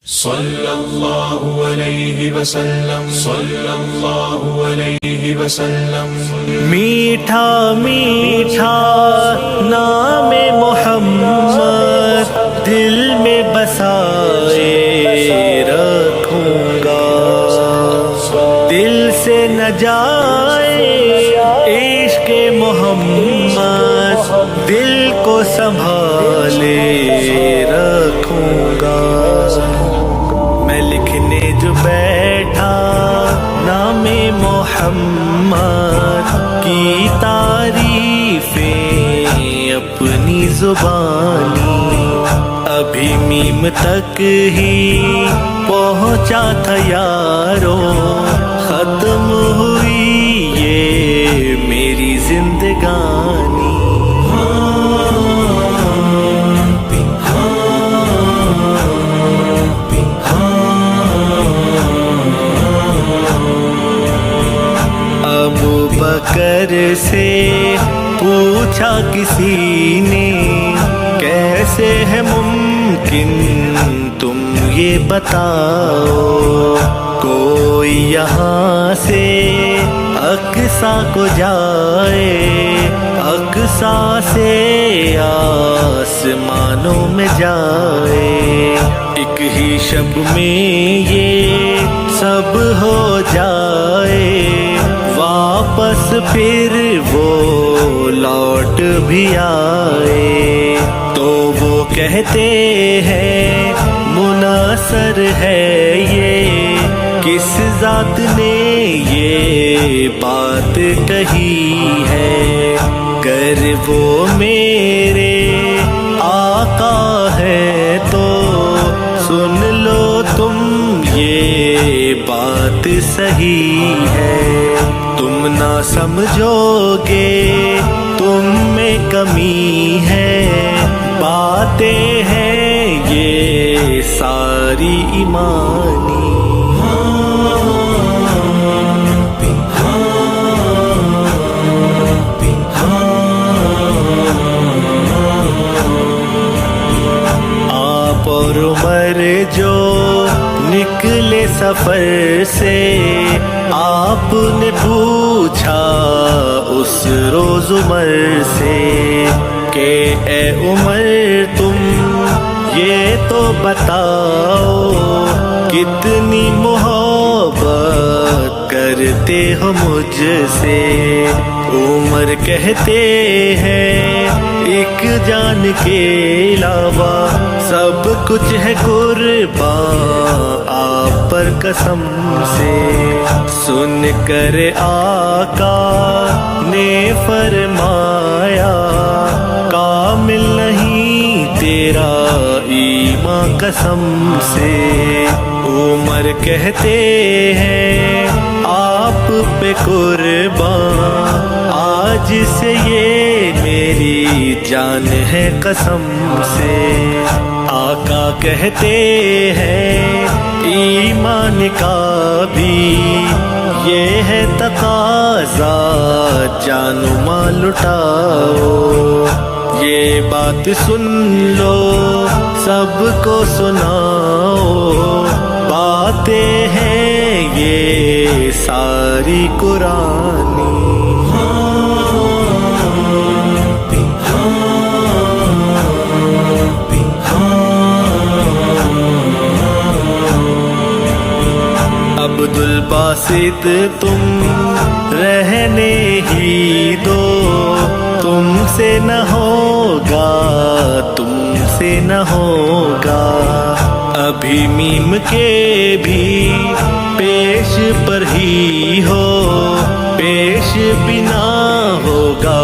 صلی اللہ علیہ وسلم، صلی اللہ علیہ وسلم۔ میٹھا میٹھا نام محمد دل میں بسائے رکھوں گا، دل سے نہ جائے عشق محمد، دل کو سنبھالے رکھوں گا۔ میں لکھنے جو بیٹھا نام محمد کی تعریفیں اپنی زبانی، ابھی میم تک ہی پہنچا تھا یارو، ختم ہوئی یہ میری زندگانی۔ ابو بکر سے پوچھا کسی نے، کیسے ہے ممکن تم یہ بتاؤ، کوئی یہاں سے اقصیٰ کو جائے، اقصیٰ سے آسمانوں میں جائے، ایک ہی شب میں یہ سب ہو جائے، واپس پھر وہ لوٹ بھی آئے، تو وہ کہتے ہیں منحصر ہے یہ کس ذات نے یہ بات کہی ہے، گر وہ میرے آقا ہے تو سن لو تم یہ بات صحیح ہے، تم نہ سمجھو گے تم میں کمی ہے، باتیں ہیں یہ ساری ایمانی۔ آپ اور عمر جو نکلے سفر سے، آپ نے پوچھا اس روز عمر سے کہ اے عمر تم یہ تو بتاؤ کتنی محبت کرتے ہو مجھ سے، عمر کہتے ہیں ایک جان کے علاوہ سب کچھ ہے قربان آپ پر قسم سے، سن کر آقا نے فرمایا کامل نہیں تیرا ایمان قسم سے، عمر کہتے ہیں آپ پہ قربان آج سے یہ میری جان ہے قسم سے، آقا کہتے ہیں ایمان کا بھی یہ ہے تقاضا جان و مال لٹاؤ، یہ بات سن لو سب کو سناؤ، باتیں ہیں یہ ساری قرآنی۔ عبد الباسط تم رہنے ہی دو، تم سے نہ ہوگا تم سے نہ ہوگا، ابھی میم کے بھی پیش پر ہی ہو، پیش بنا ہوگا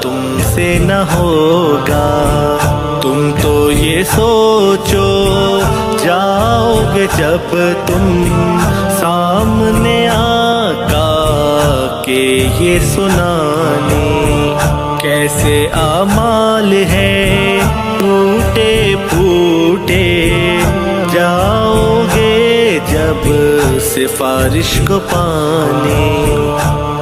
تم سے نہ ہوگا، تم تو یہ سوچو جاؤ گے جب تم سامنے آقا کے یہ سنانے، کیسے اعمال ہیں ٹوٹے پھوٹے، جاؤ گے جب سفارش کو پانے،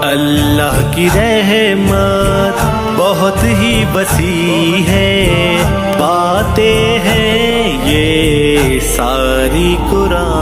اللہ کی رحمت بہت ہی وسیع ہے، باتیں ہیں یہ ساری قرآن